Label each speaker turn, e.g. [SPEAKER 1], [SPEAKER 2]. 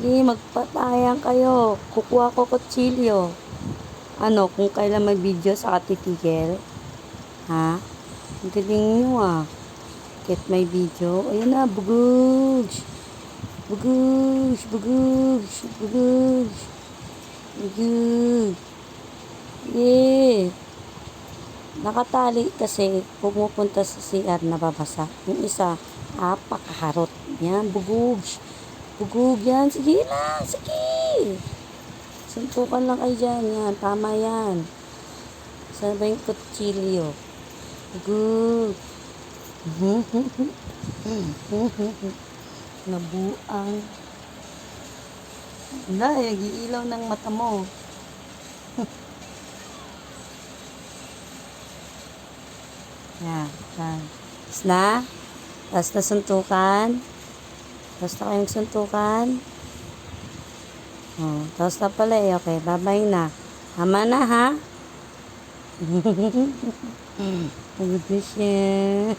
[SPEAKER 1] Sige, magpatayan kayo. Kukuha ko kutsilyo. Ano, kung kailan may video sa titigil? Ha? Ang galing nyo ah. Get may video. Ayan na, bugugs. Bugugs, bugugs, bugugs. Bugugs. Yeah. Nakatali kasi pumupunta sa CR na babasa. Yung isa, apakaharot. Yan, bugugs. Bugug yan. Sige lang, sige. Suntukan lang kayo dyan. Yan, tama yan. Saan ba yung kutsilyo? Bugug. Nabuang. Wala, nag-iilaw ng mata mo. Yan, yan. Tapos na? Tapos na suntukan? Tapos na kayong suntukan? Oh, tapos na pala eh. Okay, bye-bye na. Tama na ha? Pagod na siya.